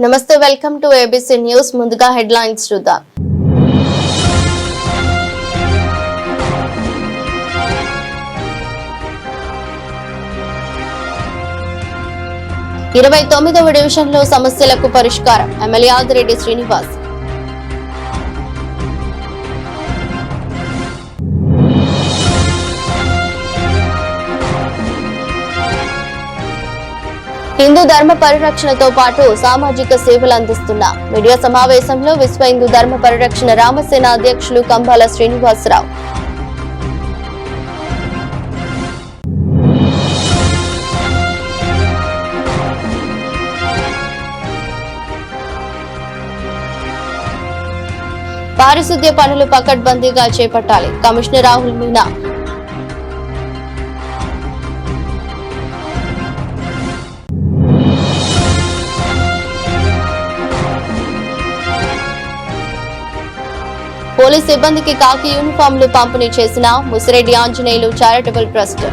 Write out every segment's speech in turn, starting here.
నమస్తే, welcome to ABC news. ముందుగా headlines చూద్దాం. ఇరవై 29వ డివిజన్లో సమస్యలకు పరిష్కారం ఎమ్మెల్యే ఆదిరెడ్డి శ్రీనివాస్. హిందూ ధర్మ పరిరక్షణతో పాటు సామాజిక సేవలు అందిస్తున్న మీడియా సమావేశంలో విశ్వ హిందూ ధర్మ పరిరక్షణ రామసేన అధ్యక్షులు కంబాల శ్రీనివాసరావు. పారిశుద్ధ్య పనులు పకడ్బందీగా చేపట్టాలి కమిషనర్ రాహుల్ మీనా. పోలీస్ సిబ్బందికి కాకి యూనిఫామ్లు పంపిణీ చేసిన Musireddy Anjaneyulu charitable trust.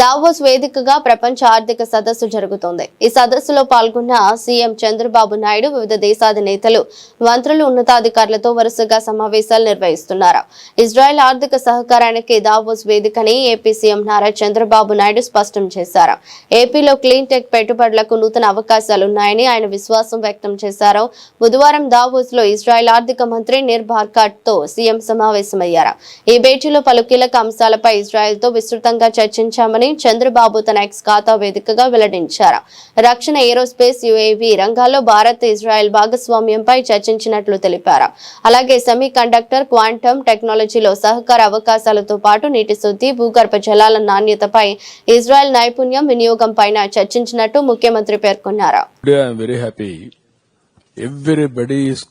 Davos వేదికగా ప్రపంచ ఆర్థిక సదస్సు జరుగుతోంది. ఈ సదస్సులో పాల్గొన్న సీఎం చంద్రబాబు నాయుడు వివిధ దేశాధినేతలు, మంత్రులు, ఉన్నతాధికారులతో వరుసగా సమావేశాలు నిర్వహిస్తున్నారు. ఇజ్రాయెల్ ఆర్థిక సహకారానికి దావోస్ వేదికని ఏపీ సీఎం నారా చంద్రబాబు నాయుడు స్పష్టం చేశారు. ఏపీలో క్లీన్ టెక్ పెట్టుబడులకు నూతన అవకాశాలున్నాయని ఆయన విశ్వాసం వ్యక్తం చేశారు. బుధవారం దావోస్ లో ఇజ్రాయెల్ ఆర్థిక మంత్రి నిర్ బార్కాట్ తో సీఎం సమావేశమయ్యారు. ఈ భేటీలో పలు కీలక అంశాలపై ఇజ్రాయెల్ తో విస్తృతంగా చర్చించామని చంద్రబాబు తన ఎక్స్ ఖాతా వేదికగా వెల్లడించారు. రక్షణ, ఏరోస్పేస్, యుఏవీ రంగాల్లో భారత్, ఇజ్రాయెల్ భాగస్వామ్యంపై చర్చించినట్లు తెలిపారు. అలాగే సెమీ కండక్టర్, క్వాంటమ్ టెక్నాలజీలో సహకార అవకాశాలతో పాటు నీటి శుద్ధి, భూగర్భ జలాల నాణ్యతపై ఇజ్రాయెల్ నైపుణ్యం వినియోగం పైన చర్చించినట్టు ముఖ్యమంత్రి పేర్కొన్నారు. Everybody is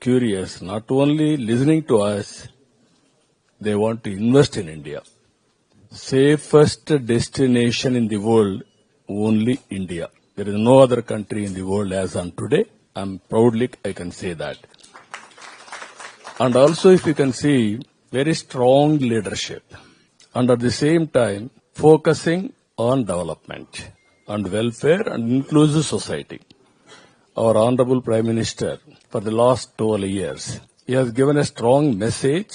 curious, not only listening to us, they want to invest in India. Safest destination in the world, only India. There is no other country in the world as on today. I can say that. And also if you can see, very strong leadership. And at the same time, focusing on development and welfare and inclusive society. Our Honorable Prime Minister, for the last 12 years, he has given a strong message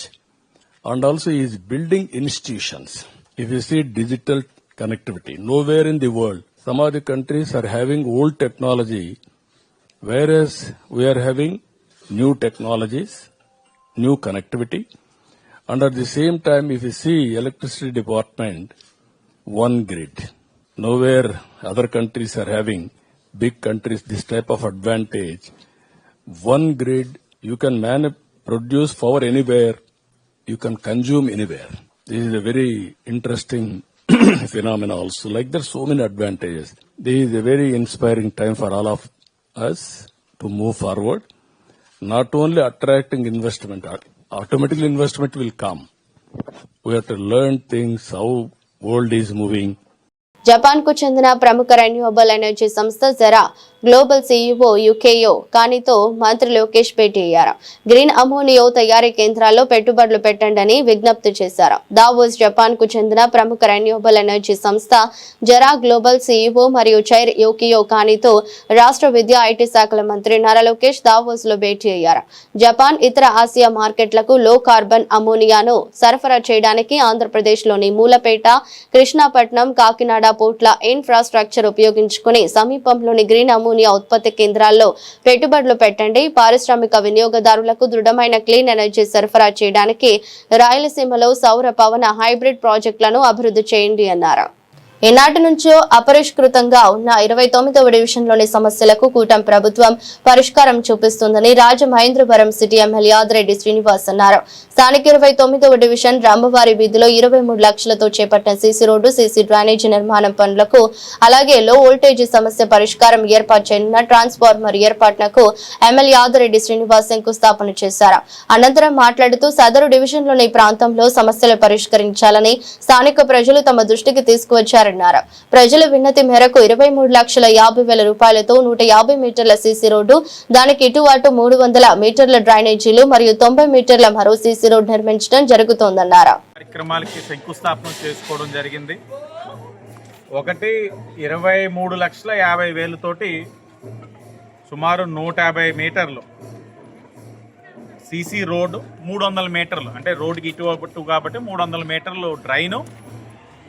and also he is building institutions. If you see digital connectivity, nowhere in the world, some of the countries are having old technology, whereas we are having new technologies, new connectivity. And at the same time, if you see electricity department, one grid. Nowhere other countries are having, big countries, this type of advantage. One grid, you can produce power anywhere, you can consume anywhere. This is a very interesting phenomenon also. Like there's so many advantages. This is a very inspiring time for all of us to move forward. Not only attracting investment, automatically investment will come. We have to learn things, how world is moving. Japan కు చెందిన ప్రముఖ renewable energy సంస్థ జెరా global CEO యుకేయో కానితో మంత్రి లోకేష్ భేటీ అయ్యారు. Green అమోనియో తయారీ కేంద్రాల్లో పెట్టుబడులు పెట్టండి విజ్ఞప్తి చేశారు. దావోస్ జపాన్ కు చెందిన ప్రముఖ రెన్యూవబుల్ ఎనర్జీ సంస్థ జెరా గ్లోబల్ సీఈఓ మరియు చైర్ యుకియో కానితో రాష్ట్ర విద్యా ఐటీ శాఖల మంత్రి నారా లోకేష్ దావోస్ లో భేటీ అయ్యారు. జపాన్, ఇతర ఆసియా మార్కెట్లకు లో కార్బన్ అమోనియాను సరఫరా చేయడానికి ఆంధ్రప్రదేశ్ లోని మూలపేట, కృష్ణాపట్నం, కాకినాడ పోర్ట్ల ఇన్ఫ్రాస్ట్రక్చర్ ఉపయోగించుకుని సమీపంలోని గ్రీన్ అమోనియా ఉత్పత్తి కేంద్రాల్లో పెట్టుబడులు పెట్టండి. పారిశ్రామిక వినియోగదారులకు దృఢమైన క్లీన్ ఎనర్జీ సరఫరా చేయడానికి రాయలసీమలో సౌర, పవన, హైబ్రిడ్ ప్రాజెక్టులను అభివృద్ధి చేయండి అన్నారు. ఈనాటి నుంచో అపరిష్కృతంగా ఉన్న 29వ డివిజన్లోని సమస్యలకు కూటమి ప్రభుత్వం పరిష్కారం చూపిస్తుందని రాజమహేంద్రవరం సిటీ ఎమ్మెల్యే ఆదిరెడ్డి శ్రీనివాస్ అన్నారు. స్థానిక 29వ డివిజన్ రాంబవారి వీధిలో 23 లక్షలతో చేపట్టిన సీసీ రోడ్డు, సీసీ డ్రైనేజీ నిర్మాణం పనులకు, అలాగే లో వోల్టేజీ సమస్య పరిష్కారం ఏర్పాటు చేయనున్న ట్రాన్స్ఫార్మర్ ఏర్పాటునకు ఎమ్మెల్యే ఆదిరెడ్డి శ్రీనివాస్ శంకుస్థాపన చేశారు. అనంతరం మాట్లాడుతూ సదరు డివిజన్లోని ప్రాంతంలో సమస్యలు పరిష్కరించాలని స్థానిక ప్రజలు తమ దృష్టికి తీసుకువచ్చారని చేపట్టారన్నారు. ప్రజల విన్నతి మేరకు 23,50,000 రూపాయలతో 150 మీటర్ల సీసీ రోడ్డు, దానికి ఇటు అటు 300 మీటర్ల డ్రైనేజీలు మరియు 90 మీటర్ల మరో సీసీ రోడ్డు నిర్మించడం జరుగుతోందన్నారు. కార్యక్రమాలకి శంకుస్థాపన చేసుకోవడం జరిగింది. ఒకటి 23,50,000 తోటి సుమారు 150 మీటర్లు సీసీ రోడ్డు, 300 మీటర్లు అంటే రోడ్డుకి ఇటు కాబట్టి 300 మీటర్లు డ్రైను,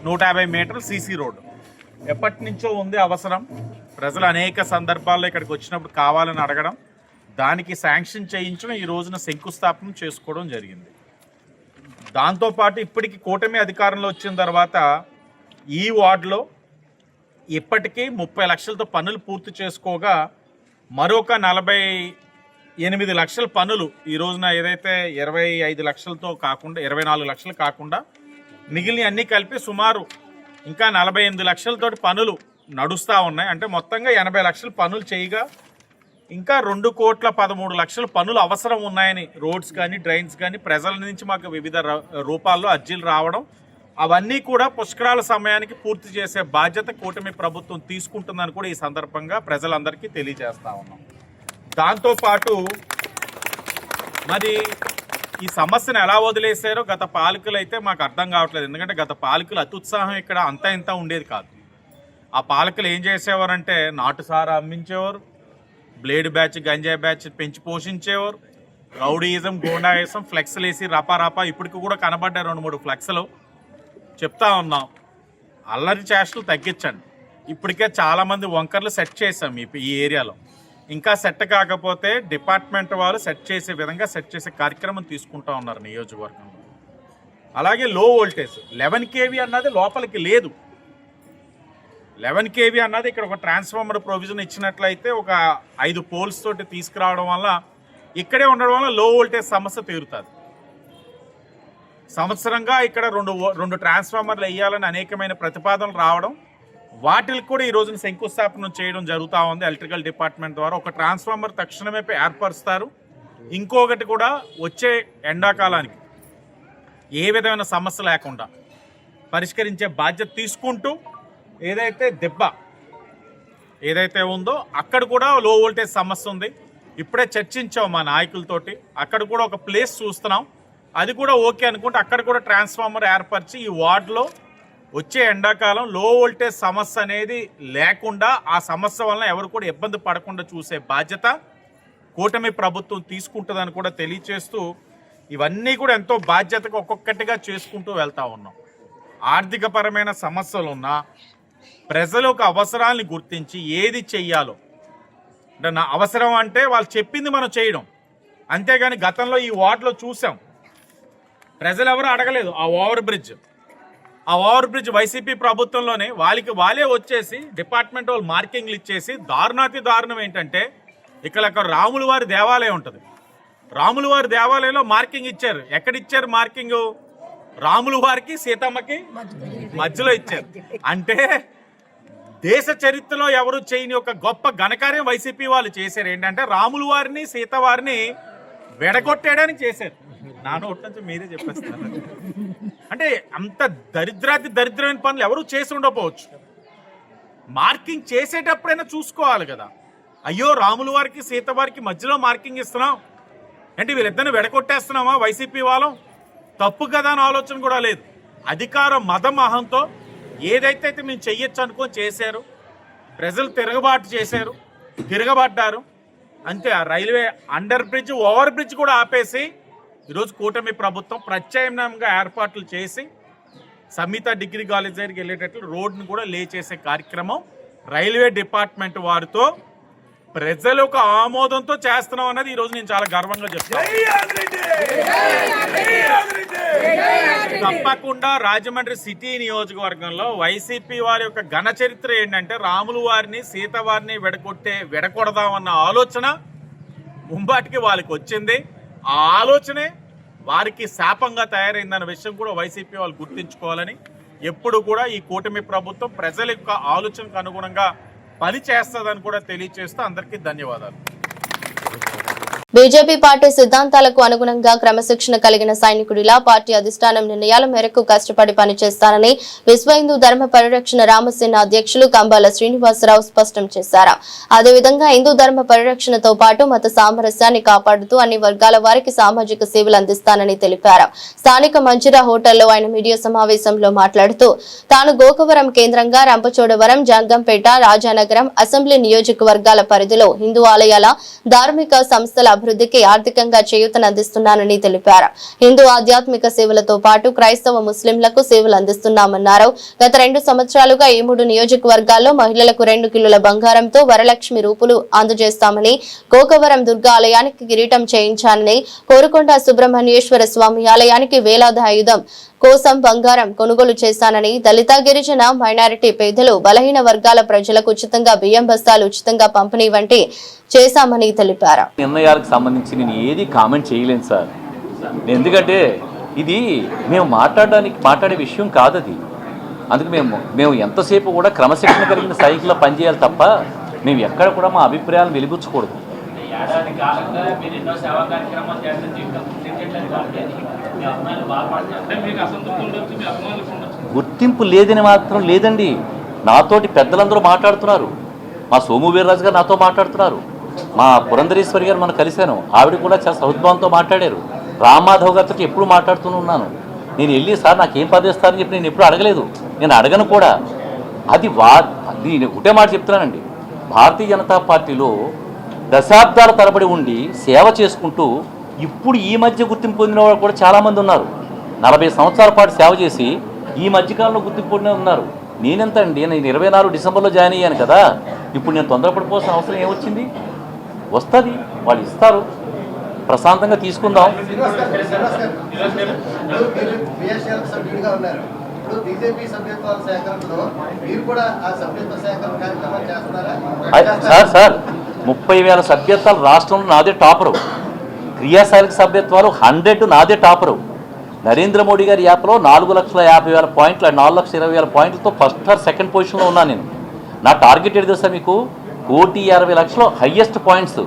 150 మీటర్లు సీసీ రోడ్డు. ఎప్పటి నుంచో ఉంది అవసరం. ప్రజలు అనేక సందర్భాల్లో ఇక్కడికి వచ్చినప్పుడు కావాలని అడగడం, దానికి శాంక్షన్ చేయించడం, ఈ రోజున శంకుస్థాపన చేసుకోవడం జరిగింది. దాంతోపాటు ఇప్పటికి కూటమి అధికారంలో వచ్చిన తర్వాత ఈ వార్డులో ఇప్పటికీ 30 లక్షలతో పనులు పూర్తి చేసుకోగా మరొక 48 లక్షల పనులు ఈ రోజున ఏదైతే 25 లక్షలతో కాకుండా 24 లక్షలు కాకుండా మిగిలిన అన్ని కలిపి సుమారు ఇంకా 48 లక్షలతోటి పనులు నడుస్తూ ఉన్నాయి. అంటే మొత్తంగా 80 లక్షల పనులు చేయగా ఇంకా 2,13,00,000 పనులు అవసరం ఉన్నాయని రోడ్స్ కానీ డ్రైన్స్ కానీ ప్రజల నుంచి మాకు వివిధ రూపాల్లో అర్జీలు రావడం, అవన్నీ కూడా పుష్కరాల సమయానికి పూర్తి చేసే బాధ్యత కూటమి ప్రభుత్వం తీసుకుంటుందని కూడా ఈ సందర్భంగా ప్రజలందరికీ తెలియజేస్తా ఉన్నాం. దాంతోపాటు మరి ఈ సమస్యను ఎలా వదిలేశారో గత పాలకులు అయితే మాకు అర్థం కావట్లేదు. ఎందుకంటే గత పాలకులు అత్యుత్సాహం ఇక్కడ అంతా ఇంత ఉండేది కాదు. ఆ పాలకులు ఏం చేసేవారంటే నాటుసారా అమ్మించేవారు, బ్లేడ్ బ్యాచ్ గంజాయి బ్యాచ్ పెంచి పోషించేవారు, రౌడీయిజం గోండాయిజం ఫ్లెక్స్లు వేసి రపా ఇప్పటికి కూడా కనబడ్డాయి 2-3 ఫ్లెక్స్లు. చెప్తా ఉన్నాం, అల్లరి చేష్టలు తగ్గించండి. ఇప్పటికే చాలామంది వంకర్లు సెట్ చేసాం ఈ ఏరియాలో. ఇంకా సెట్ కాకపోతే డిపార్ట్మెంట్ వాళ్ళు సెట్ చేసే విధంగా సెట్ చేసే కార్యక్రమం తీసుకుంటా ఉన్నారు నియోజకవర్గంలో. అలాగే లో వోల్టేజ్ 11 kV అన్నది లోపలికి లేదు. 11 kV అన్నది ఇక్కడ ఒక ట్రాన్స్ఫార్మర్ ప్రొవిజన్ ఇచ్చినట్లయితే ఒక 5 పోల్స్ తోటి తీసుకురావడం వల్ల ఇక్కడే ఉండడం వల్ల లో వోల్టేజ్ సమస్య తీరుతుంది. సంవత్సరంగా ఇక్కడ రెండు ట్రాన్స్ఫార్మర్లు వేయాలని అనేకమైన ప్రతిపాదనలు రావడం, వాటికి కూడా ఈ రోజున శంకుస్థాపన చేయడం జరుగుతూ ఉంది. ఎలక్ట్రికల్ డిపార్ట్మెంట్ ద్వారా ఒక ట్రాన్స్ఫార్మర్ తక్షణమే ఏర్పరుస్తారు. ఇంకొకటి కూడా వచ్చే ఎండాకాలానికి ఏ విధమైన సమస్య లేకుండా పరిష్కరించే బాధ్యత తీసుకుంటూ ఏదైతే దెబ్బ ఏదైతే ఉందో అక్కడ కూడా లో వోల్టేజ్ సమస్య ఉంది. ఇప్పుడే చర్చించాం మా నాయకులతోటి, అక్కడ కూడా ఒక ప్లేస్ చూస్తున్నాం. అది కూడా ఓకే అనుకుంటే అక్కడ కూడా ట్రాన్స్ఫార్మర్ ఏర్పరిచి ఈ వార్డులో వచ్చే ఎండాకాలం లో వోల్టేజ్ సమస్య అనేది లేకుండా, ఆ సమస్య వలన ఎవరు కూడా ఇబ్బంది పడకుండా చూసే బాధ్యత కూటమి ప్రభుత్వం తీసుకుంటుందని కూడా తెలియచేస్తూ, ఇవన్నీ కూడా ఎంతో బాధ్యతగా ఒక్కొక్కటిగా చేసుకుంటూ వెళ్తా ఉన్నాం. ఆర్థికపరమైన సమస్యలున్నా ప్రజల యొక్క అవసరాలను గుర్తించి ఏది చెయ్యాలో, అంటే నా అవసరం అంటే వాళ్ళు చెప్పింది మనం చేయడం. అంతేగాని గతంలో ఈ వార్డులో చూసాం, ప్రజలు ఎవరు అడగలేదు. ఆ ఓవర్ బ్రిడ్జ్ వైసీపీ ప్రభుత్వంలోనే వాళ్ళే వచ్చేసి డిపార్ట్మెంట్ వాళ్ళు మార్కింగ్లు ఇచ్చేసి, దారుణాతి దారుణం ఏంటంటే ఇక్కడ రాముల వారి దేవాలయం ఉంటుంది. రాముల వారి దేవాలయంలో మార్కింగ్ ఇచ్చారు. ఎక్కడిచ్చారు మార్కింగ్? రాముల వారికి సీతమ్మకి మధ్యలో ఇచ్చారు. అంటే దేశ చరిత్రలో ఎవరు చేయని ఒక గొప్ప ఘనకార్యం వైసీపీ వాళ్ళు చేశారు. ఏంటంటే రాముల వారిని సీత వారిని వెడగొట్టేయడానికి చేశారు. నా నోటి నుంచి మీరే చెప్పేస్తారు. అంటే అంత దరిద్రమైన పనులు ఎవరు చేసి ఉండకపోవచ్చు. మార్కింగ్ చేసేటప్పుడైనా చూసుకోవాలి కదా. అయ్యో రాముల వారికి సీత వారికి మధ్యలో మార్కింగ్ ఇస్తున్నాం అంటే వీళ్ళిద్దరిని వెడగొట్టేస్తున్నామా వైసీపీ వాళ్ళం? తప్పు కదా అని ఆలోచన కూడా లేదు. అధికారం మదం అహంతో ఏదైతే మేము చెయ్యొచ్చు అనుకొని చేశారు. ప్రజలు తిరగబడ్డారు అంతే. ఆ railway under bridge over bridge కూడా ఆపేసి ఈరోజు కూటమి ప్రభుత్వం ప్రత్యామ్నాయంగా ఏర్పాట్లు చేసి సమీత డిగ్రీ కాలేజ్ దగ్గరికి వెళ్ళేటట్లు రోడ్డును కూడా లే చేసే కార్యక్రమం రైల్వే డిపార్ట్మెంట్ వారితో ప్రజల యొక్క ఆమోదంతో చేస్తున్నాం అన్నది ఈరోజు నేను చాలా గర్వంగా చెప్తాను. తప్పకుండా రాజమండ్రి సిటీ నియోజకవర్గంలో వైసీపీ వారి యొక్క ఘన చరిత్ర ఏంటంటే రాములు వారిని సీత వారిని వెడకొడదామన్న ఆలోచన ముంబాటికి వాళ్ళకి వచ్చింది. ఆ ఆలోచనే వారికి శాపంగా తయారైందన్న విషయం కూడా వైసీపీ వాళ్ళు గుర్తించుకోవాలని, ఎప్పుడు కూడా ఈ కూటమి ప్రభుత్వం ప్రజల యొక్క ఆలోచనకు అనుగుణంగా పని చేస్తుందని కూడా తెలియజేస్తూ అందరికీ ధన్యవాదాలు. బీజేపీ పార్టీ సిద్ధాంతాలకు అనుగుణంగా క్రమశిక్షణ కలిగిన సైనికుడిలా పార్టీ అధిష్టానం నిర్ణయాల మేరకు కష్టపడి పనిచేస్తానని విశ్వ హిందూ ధర్మ పరిరక్షణ రామసేన అధ్యక్షులు కంబాల శ్రీనివాసరావు స్పష్టం చేశారు. అదేవిధంగా హిందూ ధర్మ పరిరక్షణతో పాటు మత సామరస్యాన్ని కాపాడుతూ అన్ని వర్గాల వారికి సామాజిక సేవలు అందిస్తానని తెలిపారు. స్థానిక మంచిరా హోటల్లో ఆయన మీడియా సమావేశంలో మాట్లాడుతూ తాను గోకవరం కేంద్రంగా రంపచోడవరం, జంగంపేట, రాజానగరం అసెంబ్లీ నియోజకవర్గాల పరిధిలో హిందూ ఆలయాల ధార్మిక సంస్థల అభివృద్ధికి ఆర్థికంగా చేయూతనందిస్తున్నానని తెలిపారు. హిందూ ఆధ్యాత్మిక సేవలతో పాటు క్రైస్తవ ముస్లింలకు సేవలు అందిస్తున్నామన్నారు. గత 2 సంవత్సరాలుగా ఈ 3 నియోజకవర్గాల్లో మహిళలకు 2 కిలోల బంగారంతో వరలక్ష్మి రూపులు అందజేస్తామని, గోకవరం దుర్గా ఆలయానికి కిరీటం చేయించానని, కోరుకొండ సుబ్రహ్మణ్యేశ్వర స్వామి ఆలయానికి వేలాది ఆయుధం కోసం బంగారం కొనుగోలు చేశానని, దళిత, గిరిజన, మైనారిటీ, పేదలు, బలహీన వర్గాల ప్రజలకు ఉచితంగా బియ్యం బస్తాలు ఉచితంగా పంపిణీ వంటి చేశామని తెలిపారు. నిర్ణయాలకు సంబంధించి నేను ఏది కామెంట్ చేయలేను సార్. ఎందుకంటే ఇది మేము మాట్లాడే విషయం కాదు అది. అందుకు మేము ఎంతసేపు కూడా క్రమశిక్షణ కలిగిన సైకిల్లో పనిచేయాలి తప్ప మేము ఎక్కడ కూడా మా అభిప్రాయాలను వెలిబుచ్చకూడదు. గుర్తింపు లేదని మాత్రం లేదండి. నాతోటి పెద్దలందరూ మాట్లాడుతున్నారు. మా సోము వీర్రాజు గారు నాతో మాట్లాడుతున్నారు. మా పురంధరేశ్వరి గారు మనం కలిశాను. ఆవిడ కూడా చాలా సౌద్భావంతో మాట్లాడారు. రామ్మాధవ్ గారితో ఎప్పుడు మాట్లాడుతూనే ఉన్నాను. నేను వెళ్ళి సార్ నాకేం పదేస్తారని చెప్పి నేను ఎప్పుడు అడగలేదు. నేను అడగను కూడా. నేను ఒకటే మాట చెప్తున్నానండి. భారతీయ జనతా పార్టీలో దశాబ్దాల తరబడి ఉండి సేవ చేసుకుంటూ ఇప్పుడు ఈ మధ్య గుర్తింపు పొందిన వాళ్ళు కూడా చాలామంది ఉన్నారు. 40 సంవత్సరాల పాటు సేవ చేసి ఈ మధ్యకాలంలో గుర్తింపు పొందిన ఉన్నారు. నేనెంత అండి, నేను 24 డిసెంబర్లో జాయిన్ అయ్యాను కదా. ఇప్పుడు నేను తొందరపడిపోవాల్సిన అవసరం ఏమొచ్చింది? వస్తుంది, వాళ్ళు ఇస్తారు, ప్రశాంతంగా తీసుకుందాం. సార్ 30,000 సభ్యత్వాలు రాష్ట్రంలో నాదే టాపరు. క్రియాశీలక సభ్యత్వాలు 100 నాదే టాపరు. నరేంద్ర మోడీ గారి యాప్లో 4,50,000 పాయింట్లు, 4,20,000 పాయింట్లతో ఫస్ట్ ఆర్ సెకండ్ పొజిషన్లో ఉన్నాను నేను. నా టార్గెట్ ఏంటి తెలుసా మీకు? 1,60,00,000 హయ్యెస్ట్ పాయింట్స్.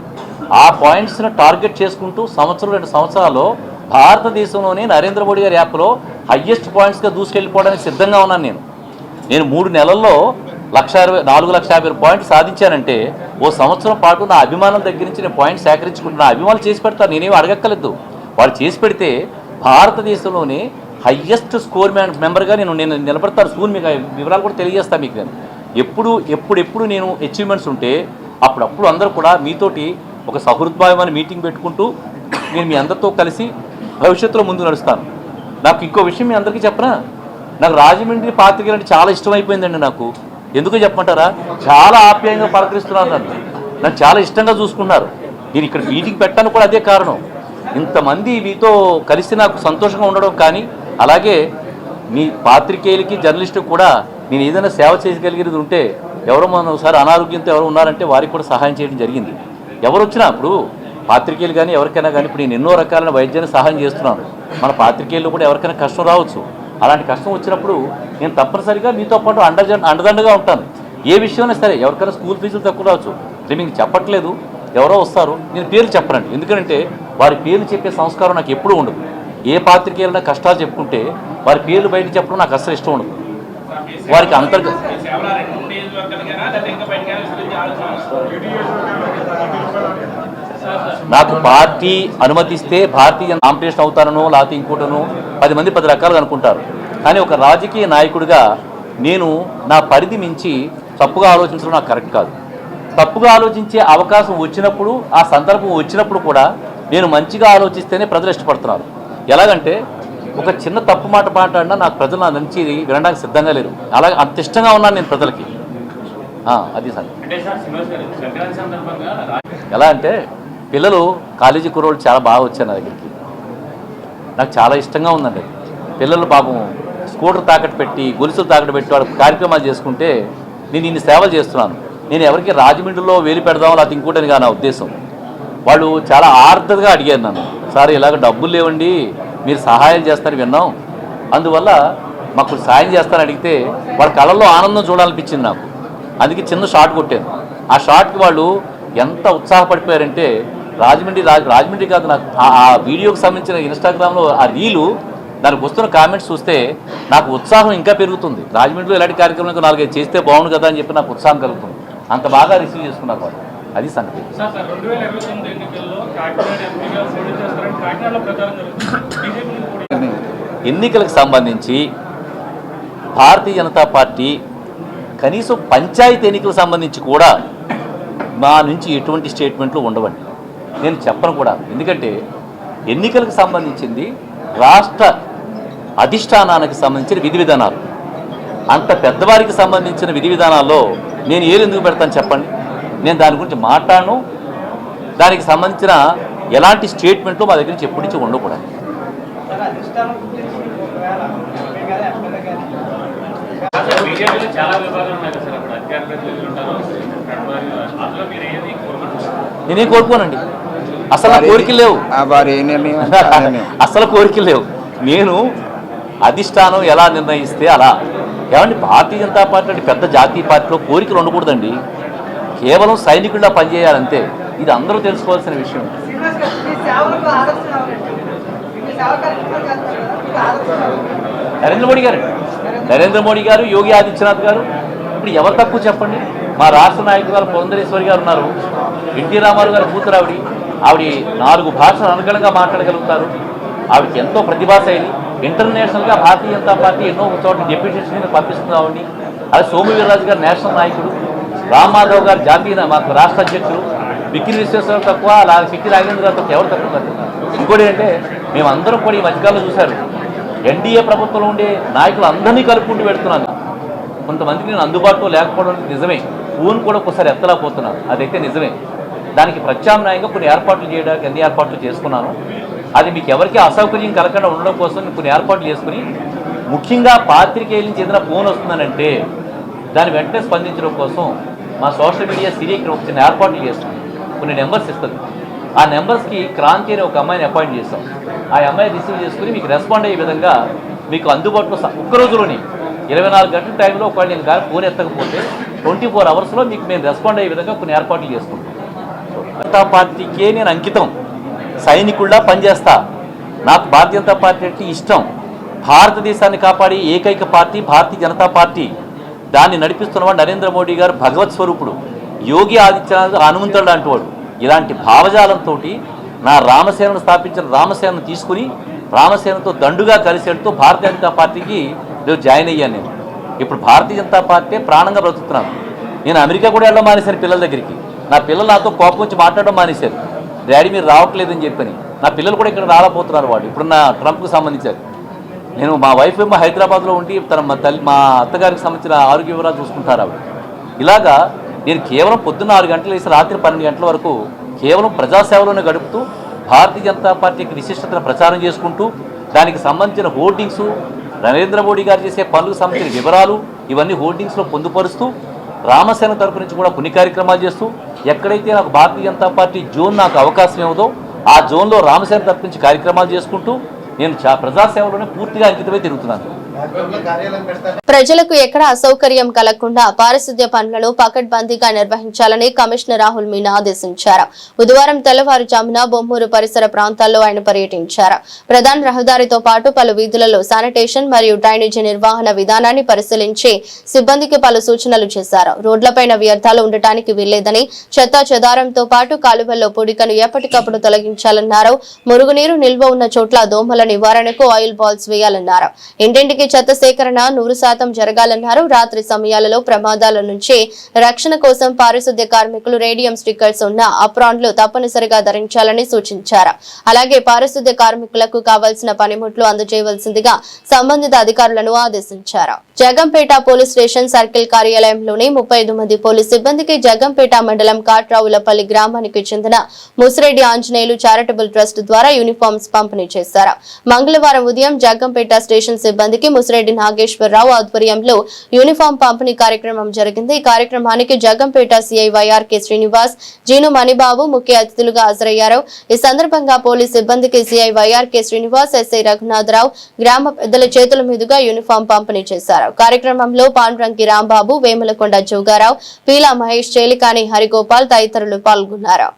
ఆ పాయింట్స్ని టార్గెట్ చేసుకుంటూ 2 సంవత్సరాల్లో భారతదేశంలోనే నరేంద్ర మోడీ గారి యాప్లో హయ్యెస్ట్ పాయింట్స్గా దూసుకెళ్ళిపోవడానికి సిద్ధంగా ఉన్నాను నేను 3 నెలల్లో 4,50,000 పాయింట్లు సాధించానంటే ఓ సంవత్సరం పాటు నా అభిమానుల దగ్గర నుంచి నేను పాయింట్ సేకరించుకుంటున్నా. అభిమానులు చేసి పెడతాను, నేనేమి అడగక్కర్లేదు. వాళ్ళు చేసి పెడితే భారతదేశంలోనే హయ్యెస్ట్ స్కోర్ మెంబర్గా నేను నిలబడతాను. సూన్ మీకు వివరాలు కూడా తెలియజేస్తాను మీకు. నేను ఎప్పుడెప్పుడు నేను అచీవ్మెంట్స్ ఉంటే అప్పుడప్పుడు అందరూ కూడా మీతోటి ఒక సహృద్భావమైన మీటింగ్ పెట్టుకుంటూ నేను మీ అందరితో కలిసి భవిష్యత్తులో ముందు నడుస్తాను. నాకు ఇంకో విషయం మీ అందరికీ చెప్పనా? నాకు రాజమండ్రి పాత్రికేయులు అంటే చాలా ఇష్టమైపోయిందండి. నాకు ఎందుకు చెప్పమంటారా? చాలా ఆప్యాయంగా పలకరిస్తున్నారు. నన్ను చాలా ఇష్టంగా చూసుకున్నారు. నేను ఇక్కడ మీటింగ్ పెట్టాను కూడా అదే కారణం. ఇంతమంది మీతో కలిసి నాకు సంతోషంగా ఉండడం. కానీ అలాగే మీ పాత్రికేయులకి, జర్నలిస్టులకు కూడా నేను ఏదైనా సేవ చేయగలిగేది ఉంటే, ఎవరో మనం ఒకసారి అనారోగ్యంతో ఎవరు ఉన్నారంటే వారికి కూడా సహాయం చేయడం జరిగింది. ఎవరు వచ్చినా ఇప్పుడు పాత్రికేయులు కానీ ఎవరికైనా కానీ ఇప్పుడు నేను ఎన్నో రకాలైన వైద్యాన్ని సహాయం చేస్తున్నాను. మన పాత్రికేయులు కూడా ఎవరికైనా కష్టం రావచ్చు. అలాంటి కష్టం వచ్చినప్పుడు నేను తప్పనిసరిగా మీతో పాటు అండదండగా ఉంటాను. ఏ విషయమైనా సరే, ఎవరికైనా స్కూల్ ఫీజులు తక్కువ రావచ్చు. నేను మీకు చెప్పట్లేదు, ఎవరో వస్తారు, నేను పేర్లు చెప్పనండి. ఎందుకంటే వారి పేర్లు చెప్పే సంస్కారం నాకు ఎప్పుడూ ఉండదు. ఏ పాత్రికేయులైనా కష్టాలు చెప్పుకుంటే వారి పేర్లు బయట చెప్పడం నాకు అసలు ఇష్టం ఉండదు. వారికి అంతర్గత నాకు పార్టీ అనుమతిస్తే భారతీయ కాంపిటీషన్ అవుతానో లేకపోతే ఇంకోటనో 10 మంది 10 రకాలుగా అనుకుంటారు. కానీ ఒక రాజకీయ నాయకుడిగా నేను నా పరిధి మించి తప్పుగా ఆలోచించడం నాకు కరెక్ట్ కాదు. తప్పుగా ఆలోచించే అవకాశం వచ్చినప్పుడు, ఆ సందర్భం వచ్చినప్పుడు కూడా నేను మంచిగా ఆలోచిస్తేనే ప్రజలు ఇష్టపడుతున్నారు. ఎలాగంటే ఒక చిన్న తప్పు మాట మాట్లాడినా నాకు ప్రజలు నా నుంచి వినడానికి సిద్ధంగా లేరు. అలాగే అంత ఇష్టంగా ఉన్నాను నేను ప్రజలకి. అది సార్. ఎలా అంటే పిల్లలు కాలేజీ కుర్రోళ్ళు చాలా బాగా వచ్చారు నా దగ్గరికి. నాకు చాలా ఇష్టంగా ఉందండి. పిల్లలు పాపం స్కూటర్ తాకట్టు పెట్టి, గొలుసులు తాకట్టు పెట్టి వాడు కార్యక్రమాలు చేసుకుంటే నేను ఇన్ని సేవలు చేస్తున్నాను. నేను ఎవరికి రాజమండ్రిలో వేలు పెడదాం లేకపోతే ఇంకోటని కాదు నా ఉద్దేశం. వాళ్ళు చాలా ఆర్ద్రతగా అడిగారు నన్ను, సార్ ఇలాగ డబ్బులు లేవండి, మీరు సహాయం చేస్తారని విన్నాం, అందువల్ల మాకు సాయం చేస్తారని అడిగితే వాళ్ళ కళ్ళల్లో ఆనందం చూడాలనిపించింది నాకు. అందుకే చిన్న షాట్ కొట్టాను. ఆ షాట్కి వాళ్ళు ఎంత ఉత్సాహపడిపోయారంటే రాజమండ్రి కాదు, నాకు ఆ వీడియోకి సంబంధించిన ఇన్స్టాగ్రామ్లో ఆ రీలు, దానికి వస్తున్న కామెంట్స్ చూస్తే నాకు ఉత్సాహం ఇంకా పెరుగుతుంది. రాజమండ్రిలో ఇలాంటి కార్యక్రమాలు 4-5 చేస్తే బాగుండు కదా అని చెప్పి నాకు ఉత్సాహం కలుగుతుంది. అంత బాగా రిసీవ్ చేసుకున్నారు వాళ్ళు. అది సంగతి. ఎన్నికలకు సంబంధించి భారతీయ జనతా పార్టీ కనీసం పంచాయతీ ఎన్నికలకు సంబంధించి కూడా మా నుంచి ఎటువంటి స్టేట్మెంట్లు ఉండవండి. నేను చెప్పను కూడా. ఎందుకంటే ఎన్నికలకు సంబంధించింది రాష్ట్ర అధిష్టానానికి సంబంధించిన విధి విధానాలు. అంత పెద్దవారికి సంబంధించిన విధి విధానాల్లో నేను ఎందుకు పెడతాను చెప్పండి. నేను దాని గురించి మాట్లాడను. దానికి సంబంధించిన ఎలాంటి స్టేట్మెంట్లు మా దగ్గర నుంచి ఎప్పటి నుంచి ఉండకూడదు. నేనేం కోరుకోనండి. అసలు కోరికలు లేవు. అసలు కోరికలు లేవు. నేను అధిష్టానం ఎలా నిర్ణయిస్తే అలా. ఏమండి, భారతీయ జనతా పార్టీ అంటే పెద్ద జాతీయ పార్టీలో కోరికలు ఉండకూడదండి. కేవలం సైనికుల్లా పనిచేయాలంతే. ఇది అందరూ తెలుసుకోవాల్సిన విషయం. నరేంద్ర మోడీ గారు, యోగి ఆదిత్యనాథ్ గారు. ఇప్పుడు ఎవరు తక్కువ చెప్పండి. మా రాష్ట్ర నాయకురాలు పురంధరేశ్వరి గారు ఉన్నారు. ఎన్టీ రామారావు గారు కూతురు ఆవిడ 4 భాషలు అనుగుణంగా మాట్లాడగలుగుతారు. ఆవిడకి ఎంతో ప్రతిభాశైలి. ఇంటర్నేషనల్గా భారతీయ జనతా పార్టీ ఎన్నో చోట్ల డెప్యూటేషన్ పంపిస్తుంది ఆవిడని. అదే సోము వీర్రాజు గారు నేషనల్ నాయకుడు, రామ్ మాధవ్ గారు జాతీయ మాకు రాష్ట్ర అధ్యక్షుడు, బిక్కిరి విశ్వేశ్వరరావు తక్కువ, అలాగే సిక్కి రాజేంద్ర గారు తక్కువ, ఎవరు తక్కువ కాదు. ఇంకోటి అంటే మేమందరం కూడా ఈ మధ్యకాలంలో చూశారు, ఎన్డీఏ ప్రభుత్వంలో ఉండే నాయకులు అందరినీ కలుపుకుంటూ పెడుతున్నాను. కొంతమందికి నేను అందుబాటులో లేకపోవడం నిజమే. ఫోన్ కూడా ఒకసారి ఎత్తలేకపోతున్నాను, అదైతే నిజమే. దానికి ప్రత్యామ్నాయంగా కొన్ని ఏర్పాట్లు చేయడానికి అన్ని ఏర్పాట్లు చేసుకున్నాను. అది మీకు ఎవరికి అసౌకర్యం కలగకుండా ఉండడం కోసం కొన్ని ఏర్పాట్లు చేసుకుని, ముఖ్యంగా పాత్రికేయుల నుంచి ఏదైనా ఫోన్ వస్తుందనంటే దాన్ని వెంటనే స్పందించడం కోసం మా సోషల్ మీడియా సిరీకి ఒక చిన్న ఏర్పాట్లు చేస్తుంది. కొన్ని నెంబర్స్ ఇస్తుంది. ఆ నెంబర్స్కి క్రాంతి అనే ఒక అమ్మాయిని అపాయింట్ చేస్తాం. ఆ అమ్మాయి రిసీవ్ చేసుకుని మీకు రెస్పాండ్ అయ్యే విధంగా మీకు అందుబాటులో ఒక్క రోజులోని 24 గంటల టైంలో ఒకవేళ నేను కానీ ఫోన్ ఎత్తకపోతే 24 అవర్స్లో మీకు మేము రెస్పాండ్ అయ్యే విధంగా కొన్ని ఏర్పాట్లు చేసుకుంటాం. జనతా పార్టీకే నేను అంకితం. సైనికుల్లా పనిచేస్తా. నాకు భారతీయ జనతా పార్టీ అంటే ఇష్టం. భారతదేశాన్ని కాపాడే ఏకైక పార్టీ భారతీయ జనతా పార్టీ. దాన్ని నడిపిస్తున్నవాడు నరేంద్ర మోడీ గారు భగవత్ స్వరూపుడు. యోగి ఆదిత్యనాథ్ హనుమంతుడు లాంటి వాడు. ఇలాంటి భావజాలంతో నా రామసేనను స్థాపించిన రామసేనను తీసుకుని రామసేనతో దండుగా కలిసేటతో భారతీయ జనతా పార్టీకి రేపు జాయిన్ అయ్యాను. నేను ఇప్పుడు భారతీయ జనతా పార్టీ ప్రాణంగా బ్రతుకుతున్నాను. నేను అమెరికా కూడా వెళ్ళడం మానేశాను పిల్లల దగ్గరికి. నా పిల్లలు నాతో కోపం వచ్చి మాట్లాడడం మానేశారు. డాడీ మీరు రావట్లేదని చెప్పని. నా పిల్లలు కూడా ఇక్కడ రాలేకపోతున్నారు. వాడు ఇప్పుడున్న ట్రంప్కి సంబంధించారు. నేను మా వైఫ్ ఏమో హైదరాబాద్లో ఉండి మా అత్తగారికి సంబంధించిన ఆరోగ్య వివరాలు చూసుకుంటారు ఆవిడ. ఇలాగా నేను కేవలం పొద్దున్న 6 గంటలు వేసి రాత్రి 12 గంటల వరకు కేవలం ప్రజాసేవలోనే గడుపుతూ భారతీయ జనతా పార్టీకి విశిష్టతను ప్రచారం చేసుకుంటూ దానికి సంబంధించిన హోర్డింగ్సు, నరేంద్ర మోడీ గారు చేసే పనులకు సంబంధించిన వివరాలు ఇవన్నీ హోర్డింగ్స్లో పొందుపరుస్తూ రామసేన తరపు నుంచి కూడా కొన్ని కార్యక్రమాలు చేస్తూ ఎక్కడైతే నాకు భారతీయ జనతా పార్టీ జోన్ నాకు అవకాశం ఏమదో ఆ జోన్లో రామసేన తరపు నుంచి కార్యక్రమాలు చేసుకుంటూ నేను ప్రజాసేవలోనే పూర్తిగా అంకితమై తిరుగుతున్నాను. ప్రజలకు ఎక్కడ అసౌకర్యం కలగకుండా పారిశుద్ధ్య పనులను పకడ్బందీగా నిర్వహించాలని కమిషనర్ రాహుల్ మీనా ఆదేశించారు. బుధవారం తెల్లవారుజామున బొమ్మూరు పరిసర ప్రాంతాల్లో ఆయన పర్యటించారు. ప్రధాన రహదారితో పాటు పలు వీధులలో శానిటేషన్ మరియు డ్రైనేజీ నిర్వహణ విధానాన్ని పరిశీలించి సిబ్బందికి పలు సూచనలు చేశారు. రోడ్లపైన వ్యర్థాలు ఉండటానికి వీల్లేదని, చెత్తా చెదారంతో పాటు కాలువల్లో పొడికను ఎప్పటికప్పుడు తొలగించాలన్నారు. మురుగునీరు నిల్వ ఉన్న చోట్ల దోమల నివారణకు ఆయిల్ బాల్స్ వేయాలన్నారు. ఇంటింటికి చెత్త సేకరణ 100% జరగాలన్నారు. రాత్రి సమయాలలో ప్రమాదాల నుంచి రక్షణ కోసం పారిశుద్ధ్య కార్మికులు రేడియం స్టిక్కర్స్ ఉన్న అప్రాన్లు తప్పనిసరిగా ధరించాలని సూచించారు. అలాగే పారిశుద్ధ్య కార్మికులకు కావాల్సిన పనిముట్లు అందజేయవలసిందిగా సంబంధిత అధికారులను ఆదేశించారు. జగంపేట పోలీస్ స్టేషన్ సర్కిల్ కార్యాలయంలోని 35 మంది పోలీస్ సిబ్బందికి జగంపేట మండలం కాట్రావులపల్లి గ్రామానికి చెందిన ముసిరెడ్డి ఆంజనేయులు చారిటబుల్ ట్రస్ట్ ద్వారా యూనిఫామ్స్ పంపిణీ చేశారు. మంగళవారం ఉదయం జగంపేట స్టేషన్ సిబ్బందికి ముసిరెడ్డి నాగేశ్వరరావు ఆధ్వర్యంలో యూనిఫామ్ పంపిణీ కార్యక్రమం జరిగింది. ఈ కార్యక్రమానికి జగంపేట సిఐ వైఆర్కే శ్రీనివాస్, జీను మణిబాబు ముఖ్య అతిథులుగా హాజరయ్యారు. ఈ సందర్భంగా పోలీస్ సిబ్బందికి CI YRK Srinivas, SI Raghunatha Rao గ్రామ పెద్దల చేతుల మీదుగా యూనిఫామ్ పంపిణీ చేశారు. కార్యక్రమంలో పాండ్రంకి రాంబాబు, వేములకొండ జోగారావు, పీలా మహేష్, చేలికాని హరిగోపాల్ తదితరులు పాల్గొన్నారు.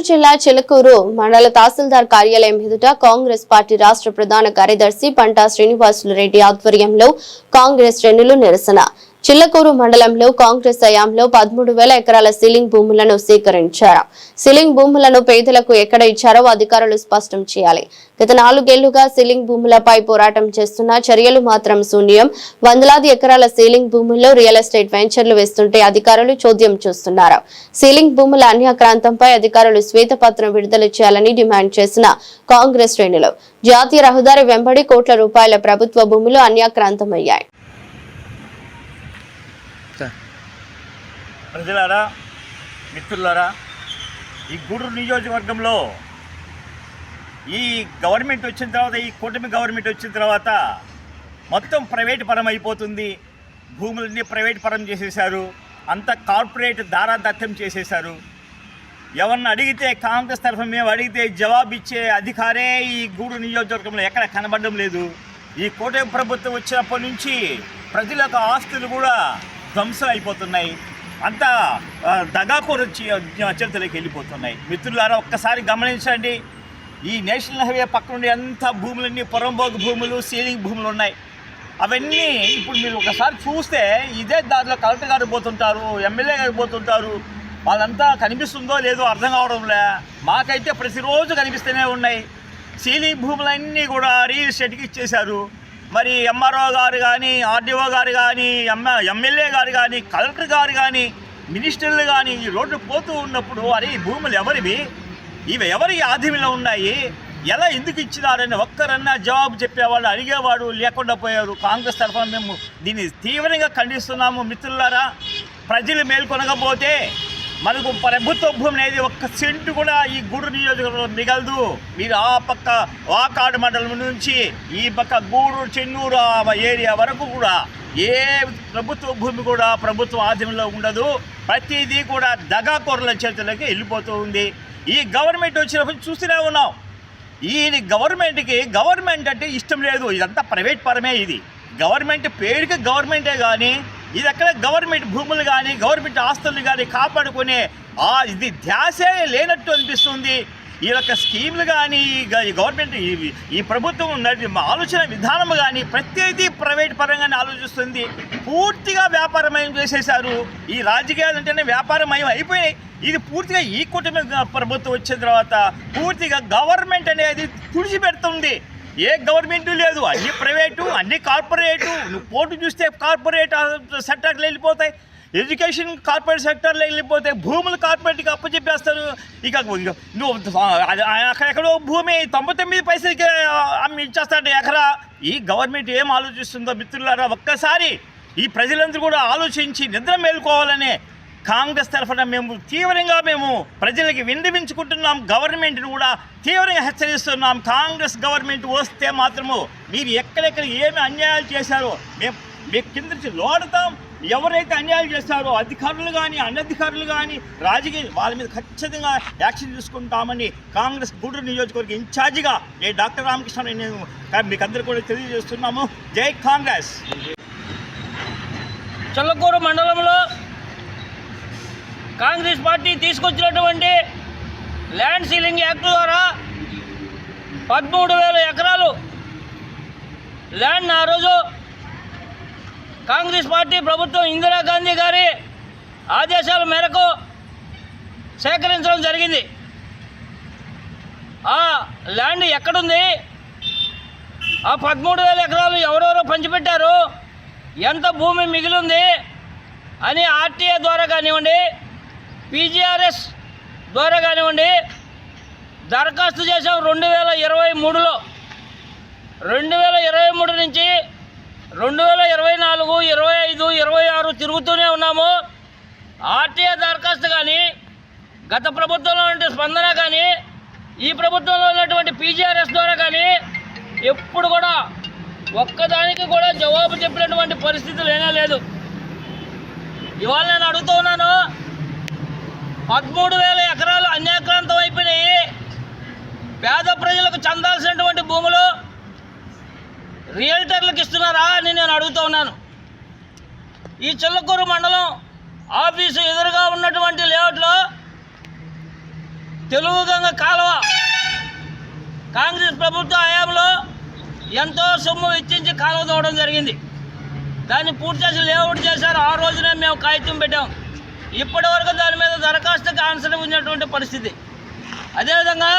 జిల్లా చిలకూరు మండల తహసీల్దార్ కార్యాలయం ఎదుట కాంగ్రెస్ పార్టీ రాష్ట్ర ప్రధాన కార్యదర్శి పంటా శ్రీనివాసులు రెడ్డి ఆధ్వర్యంలో కాంగ్రెస్ శ్రేణులు నిరసన. చిల్లకూరు మండలంలో కాంగ్రెస్ హయాంలో 13,000 ఎకరాల సీలింగ్ భూములను సేకరించారు. సీలింగ్ భూములను పేదలకు ఎక్కడ ఇచ్చారో అధికారులు స్పష్టం చేయాలి. గత 4 ఏళ్లుగా సీలింగ్ భూములపై పోరాటం చేస్తున్న చర్యలు మాత్రం శూన్యం. వందలాది ఎకరాల సీలింగ్ భూముల్లో రియల్ ఎస్టేట్ వెంచర్లు వేస్తుంటే అధికారులు చోద్యం చూస్తున్నారు. సీలింగ్ భూముల అన్యాక్రాంతంపై అధికారులు శ్వేతపత్రం విడుదల చేయాలని డిమాండ్ చేసిన కాంగ్రెస్ శ్రేణులు జాతీయ రహదారి వెంబడి కోట్ల రూపాయల ప్రభుత్వ భూములు అన్యాక్రాంతమయ్యాయి. ప్రజలారా, మిత్రులారా, ఈ గూడూరు నియోజకవర్గంలో ఈ గవర్నమెంట్ వచ్చిన తర్వాత, ఈ కూటమి గవర్నమెంట్ వచ్చిన తర్వాత మొత్తం ప్రైవేట్ పరం అయిపోతుంది. భూములన్నీ ప్రైవేట్ పరం చేసేశారు. అంతా కార్పొరేట్ దారాదత్తం చేసేశారు. ఎవరిని అడిగితే కాంగ్రెస్ తరఫున మేము అడిగితే జవాబు ఇచ్చే అధికారే ఈ గూడూరు నియోజకవర్గంలో ఎక్కడ కనబడడం లేదు. ఈ కూటమి ప్రభుత్వం వచ్చినప్పటి నుంచి ప్రజల యొక్క ఆస్తులు కూడా ధ్వంసం అయిపోతున్నాయి. అంతా దగాకోరు చరిత్రలోకి వెళ్ళిపోతున్నాయి. మిత్రులారా, ఒక్కసారి గమనించండి. ఈ నేషనల్ హైవే పక్క నుండి అంత భూములన్నీ పొరంబోగు భూములు, సీలింగ్ భూములు ఉన్నాయి. అవన్నీ ఇప్పుడు మీరు ఒకసారి చూస్తే ఇదే దారిలో కలెక్టర్ గారు పోతుంటారు, ఎమ్మెల్యే గారు పోతుంటారు. వాళ్ళంతా కనిపిస్తుందో లేదో అర్థం కావడంలే. మాకైతే ప్రతిరోజు కనిపిస్తూనే ఉన్నాయి. సీలింగ్ భూములన్నీ కూడా రియల్ ఎస్టేట్కి ఇచ్చేశారు. మరి ఎంఆర్ఓ గారు కానీ, ఆర్డీఓ గారు కానీ, ఎమ్మెల్యే గారు కానీ, కలెక్టర్ గారు కానీ, మినిస్టర్లు కానీ ఈ రోడ్డు పోతూ ఉన్నప్పుడు అరే ఈ భూములు ఎవరివి, ఇవి ఎవరి ఆధీనంలో ఉన్నాయి, ఎలా ఎందుకు ఇచ్చినారని ఒక్కరన్నా జవాబు చెప్పేవాళ్ళు, అడిగేవాడు లేకుండా పోయారు. కాంగ్రెస్ తరఫున మేము దీన్ని తీవ్రంగా ఖండిస్తున్నాము. మిత్రులారా, ప్రజలు మేల్కొనకపోతే మనకు ప్రభుత్వ భూమి అనేది ఒక్క సెంటు కూడా ఈ గూడూరు నియోజకవర్గంలో మిగలదు. మీరు ఆ పక్క వాకాడు మండలం నుంచి ఈ పక్క గూడూరు, చెన్నూరు ఏరియా వరకు కూడా ఏ ప్రభుత్వ భూమి కూడా ప్రభుత్వ ఆధీనంలో ఉండదు. ప్రతిదీ కూడా దగాకోరుల చేతులకి వెళ్ళిపోతూ ఉంది. ఈ గవర్నమెంట్ వచ్చినప్పుడు చూస్తూనే ఉన్నాం. ఈ గవర్నమెంట్ అంటే ఇష్టం లేదు. ఇదంతా ప్రైవేట్ పరమే. ఇది గవర్నమెంట్ పేరుకి గవర్నమెంటే కానీ ఇది ఎక్కడ గవర్నమెంట్ భూములు కానీ గవర్నమెంట్ ఆస్తులు కానీ కాపాడుకునే ఇది ధ్యాసే లేనట్టు అనిపిస్తుంది. ఈ యొక్క స్కీములు కానీ ఈ గవర్నమెంట్ ఈ ప్రభుత్వం ఆలోచన విధానం కానీ ప్రతిదీ ప్రైవేట్ పరంగానే ఆలోచిస్తుంది. పూర్తిగా వ్యాపారమయం చేసేశారు. ఈ రాజకీయాలు అంటేనే వ్యాపారమయం అయిపోయినాయి. ఇది పూర్తిగా ఈ కూటమి ప్రభుత్వం వచ్చిన తర్వాత పూర్తిగా గవర్నమెంట్ అనేది తుడిచిపెడుతుంది. ఏ గవర్నమెంట్ లేదు, అన్ని ప్రైవేటు, అన్ని కార్పొరేటు. నువ్వు పోటు చూస్తే కార్పొరేట్ సెక్టర్లు వెళ్ళిపోతాయి, ఎడ్యుకేషన్ కార్పొరేట్ సెక్టర్లో వెళ్ళిపోతాయి, భూములు కార్పొరేట్కి అప్పచెప్పేస్తారు. ఇక నువ్వు అక్కడెక్కడో భూమి 99 పైసలకి అమ్మి ఇచ్చేస్తాడు ఎకరా. ఈ గవర్నమెంట్ ఏం ఆలోచిస్తుందో మిత్రులారా, ఒక్కసారి ఈ ప్రజలందరూ కూడా ఆలోచించి నిద్ర మేలుకోవాలనే కాంగ్రెస్ తరఫున మేము తీవ్రంగా ప్రజలకి విన్నవించుకుంటున్నాం. గవర్నమెంట్ని కూడా తీవ్రంగా హెచ్చరిస్తున్నాం. కాంగ్రెస్ గవర్నమెంట్ వస్తే మాత్రము మీరు ఎక్కడెక్కడ ఏమి అన్యాయాలు చేశారో మేము కింద నుంచి లోడుతాం. ఎవరైతే అన్యాయాలు చేస్తారో అధికారులు కానీ అనధికారులు కానీ రాజకీయ వాళ్ళ మీద ఖచ్చితంగా యాక్షన్ తీసుకుంటామని కాంగ్రెస్ గూడూరు నియోజకవర్గ ఇన్ఛార్జిగా నేను డాక్టర్ రామకృష్ణ నేను మీకు అందరూ కూడా తెలియజేస్తున్నాము. జై కాంగ్రెస్. చిల్లకూరు మండలంలో కాంగ్రెస్ పార్టీ తీసుకొచ్చినటువంటి ల్యాండ్ సీలింగ్ యాక్ట్ ద్వారా 13,000 ఎకరాలు ల్యాండ్ ఆ రోజు కాంగ్రెస్ పార్టీ ప్రభుత్వం ఇందిరాగాంధీ గారి ఆదేశాల మేరకు సేకరించడం జరిగింది. ఆ ల్యాండ్ ఎక్కడుంది, ఆ 13,000 ఎకరాలు ఎవరెవరో పంచిపెట్టారు, ఎంత భూమి మిగిలింది అని ఆర్టీఏ ద్వారా కానివ్వండి, పీజీఆర్ఎస్ ద్వారా కానివ్వండి దరఖాస్తు చేసాం. 2023లో 2023 నుంచి 2024, 25, 26 తిరుగుతూనే ఉన్నాము. ఆర్టీఏ దరఖాస్తు కానీ, గత ప్రభుత్వంలో ఉండే స్పందన కానీ, ఈ ప్రభుత్వంలో ఉన్నటువంటి పీజీఆర్ఎస్ ద్వారా కానీ ఎప్పుడు కూడా ఒక్కదానికి కూడా జవాబు చెప్పినటువంటి పరిస్థితి లేనే లేదు. ఇవాళ నేను అడుగుతూ ఉన్నాను, 13,000 ఎకరాలు అన్యాక్రాంతం అయిపోయినాయి. పేద ప్రజలకు చెందాల్సినటువంటి భూములు రియల్టర్లకు ఇస్తున్నారా అని నేను అడుగుతూ ఉన్నాను. ఈ చిల్లకూరు మండలం ఆఫీసు ఎదురుగా ఉన్నటువంటి లేఅవుట్లో తెలుగుగంగ కాలువ కాంగ్రెస్ ప్రభుత్వ హయాంలో ఎంతో సొమ్ము వెచ్చించి కాలువ తవ్వడం జరిగింది. దాన్ని పూర్తి చేసి లేఅవుట్ చేశారు. ఆ రోజునే మేము కాగితం పెట్టాం. ఇప్పటి వరకు దాని మీద దరఖాస్తుకి ఆన్సర్ ఉన్నటువంటి పరిస్థితి. అదేవిధంగా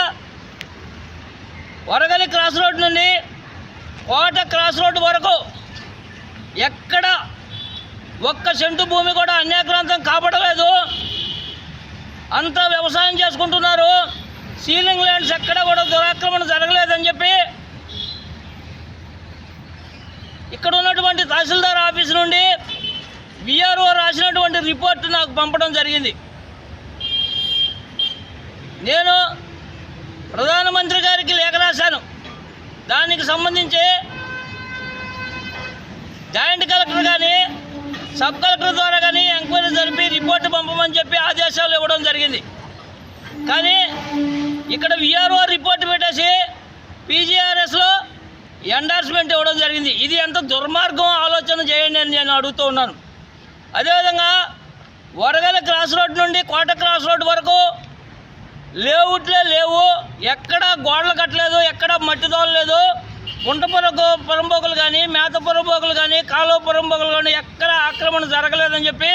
వరగలి క్రాస్ రోడ్ నుండి కోట క్రాస్ రోడ్ వరకు ఎక్కడ ఒక్క సెంటు భూమి కూడా అన్యాక్రాంతం కాపాడలేదు. అంతా వ్యవసాయం చేసుకుంటున్నారు. సీలింగ్ ల్యాండ్స్ ఎక్కడ కూడా దురాక్రమణ జరగలేదని చెప్పి ఇక్కడ ఉన్నటువంటి తహసీల్దార్ ఆఫీస్ నుండి విఆర్ఓ రాసినటువంటి రిపోర్ట్ నాకు పంపడం జరిగింది. నేను ప్రధానమంత్రి గారికి లేఖ రాశాను. దానికి సంబంధించి జాయింట్ కలెక్టర్ కానీ సబ్ కలెక్టర్ ద్వారా కానీ ఎంక్వైరీ జరిపి రిపోర్టు పంపమని చెప్పి ఆదేశాలు ఇవ్వడం జరిగింది. కానీ ఇక్కడ విఆర్ఓ రిపోర్ట్ పెట్టేసి పీజీఆర్ఎస్లో ఎండార్స్మెంట్ ఇవ్వడం జరిగింది. ఇది ఎంత దుర్మార్గం ఆలోచన చేయండి అని నేను అడుగుతూ ఉన్నాను. అదేవిధంగా వరగల క్రాస్ రోడ్ నుండి కోట క్రాస్ రోడ్ వరకు లేఅవుట్లే లేవు. ఎక్కడ గోడలు కట్టలేదు, ఎక్కడ మట్టి తోలలేదు. గుంట పొరంబోకులు కానీ మేత పొరంబోకులు కానీ కాలువ పొరంబోకులు కానీ ఎక్కడ ఆక్రమణ జరగలేదని చెప్పి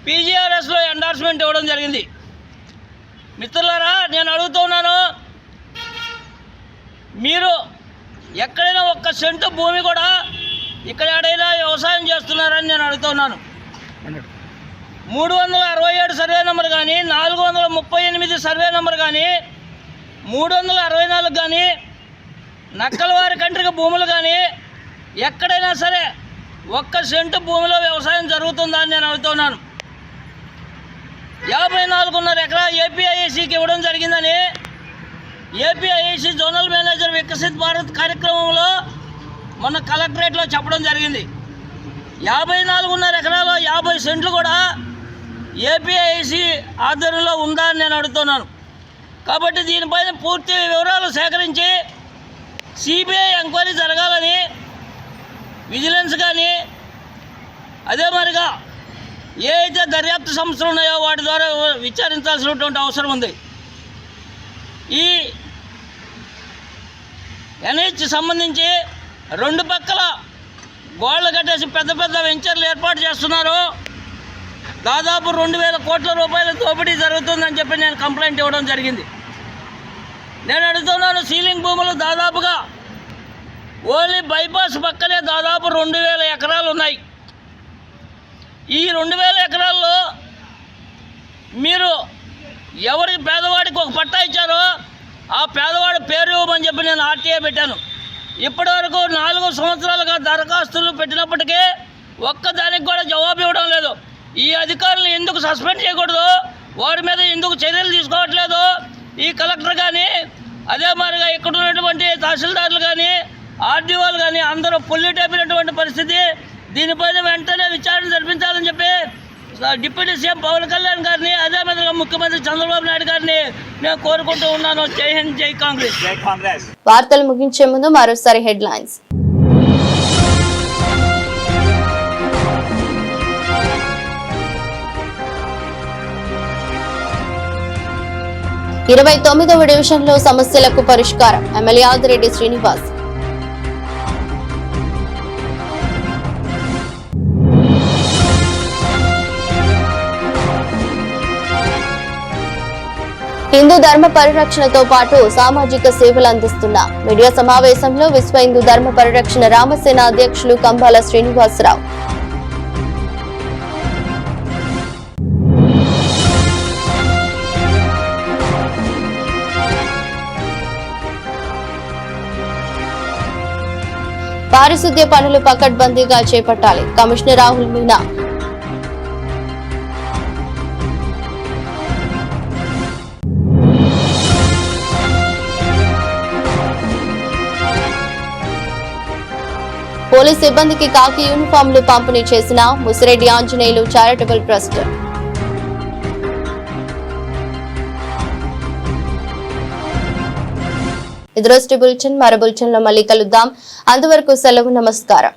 పీజీఆర్ఎస్లో ఎండార్స్మెంట్ ఇవ్వడం జరిగింది. మిత్రులారా, నేను అడుగుతున్నాను, మీరు ఎక్కడైనా ఒక్క సెంటు భూమి కూడా ఇక్కడ ఎక్కడైనా వ్యవసాయం చేస్తున్నారని నేను అడుగుతున్నాను. 367 సర్వే నెంబర్ కానీ 438 సర్వే నెంబర్ కానీ 364 కానీ నక్కలవారి కంట్రికి భూములు కానీ ఎక్కడైనా సరే ఒక్క సెంటు భూమిలో వ్యవసాయం జరుగుతుందా అని నేను అడుగుతున్నాను. 54.5 ఎకరా ఏపీఐఐసికి ఇవ్వడం జరిగిందని APIIC zonal manager Viksit Bharat కార్యక్రమంలో మొన్న కలెక్టరేట్లో చెప్పడం జరిగింది. 54.5 ఎకరాలో 50 సెంట్లు కూడా ఏపీఐసి ఆధ్వర్యంలో ఉందా అని నేను అడుగుతున్నాను. కాబట్టి దీనిపైన పూర్తి వివరాలు సేకరించి సిబిఐ ఎంక్వైరీ జరగాలని విజిలెన్స్ కానీ అదే మరిగా ఏ అయితే దర్యాప్తు సంస్థలు ఉన్నాయో వాటి ద్వారా విచారించాల్సినటువంటి అవసరం ఉంది. ఈ ఎన్హెచ్ సంబంధించి 2 పక్కల గోడలు కట్టేసి పెద్ద పెద్ద వెంచర్లు ఏర్పాటు చేస్తున్నారు. దాదాపు 2,000 కోట్ల రూపాయల దోపిడీ జరుగుతుందని చెప్పి నేను కంప్లైంట్ ఇవ్వడం జరిగింది. నేను అడుగుతున్నాను, సీలింగ్ భూములు దాదాపుగా ఓన్లీ బైపాస్ పక్కనే దాదాపు 2,000 ఎకరాలు ఉన్నాయి. ఈ 2,000 ఎకరాల్లో మీరు ఎవరికి పేదవాడికి ఒక పట్టా ఇచ్చారో ఆ పేదవాడి పేరు ఇవ్వమని చెప్పి నేను ఆర్టీఐ పెట్టాను. ఇప్పటి వరకు 4 సంవత్సరాలుగా దరఖాస్తులు పెట్టినప్పటికీ ఒక్కదానికి కూడా జవాబు ఇవ్వడం లేదు. ఈ అధికారులు ఎందుకు సస్పెండ్ చేయకూడదు, వారి మీద ఎందుకు చర్యలు తీసుకోవట్లేదు ఈ కలెక్టర్ కానీ అదే మాదిరిగా ఇక్కడ ఉన్నటువంటి తహసీల్దార్లు కానీ ఆర్డీఓలు కానీ అందరూ పొల్యూట్ అయిపోయినటువంటి పరిస్థితి. దీనిపైన వెంటనే విచారణ జరిపించాలని చెప్పి డిప్యూటీ సీఎం పవన్ కళ్యాణ్ గారిని అదే మాదిరిగా ముఖ్యమంత్రి చంద్రబాబు నాయుడు గారిని నేను కోరుకుంటూ ఉన్నాను. జై హింద్, జై కాంగ్రెస్. జై కాంగ్రెస్. వార్తలు ముగించే ముందు మరోసారి హెడ్లైన్స్. ఇరవై 29వ డివిజన్లో సమస్యలకు పరిష్కారం ఎమ్మెల్యే ఆదిరెడ్డి శ్రీనివాస్. హిందూ ధర్మ పరిరక్షణతో పాటు సామాజిక సేవలు అందిస్తున్న మీడియా సమావేశంలో విశ్వ హిందూ ధర్మ పరిరక్షణ రామసేన అధ్యక్షులు కంబాల శ్రీనివాసరావు. పారిశుద్ధ్య పనులు పకడ్బందీగా చేపట్టాలి కమిషనర్ రాహుల్ మీనా. పోలీస్ సిబ్బందికి కాకి యూనిఫామ్లు పంపిణీ చేసిన ముసిరెడ్డి ఆంజనేయులు చారిటబుల్ ట్రస్ట్. ఇది రోజు బులెటిన్. మరో బులెటిన్ లో మళ్ళీ కలుద్దాం. అంతవరకు సెలవు. నమస్కారం.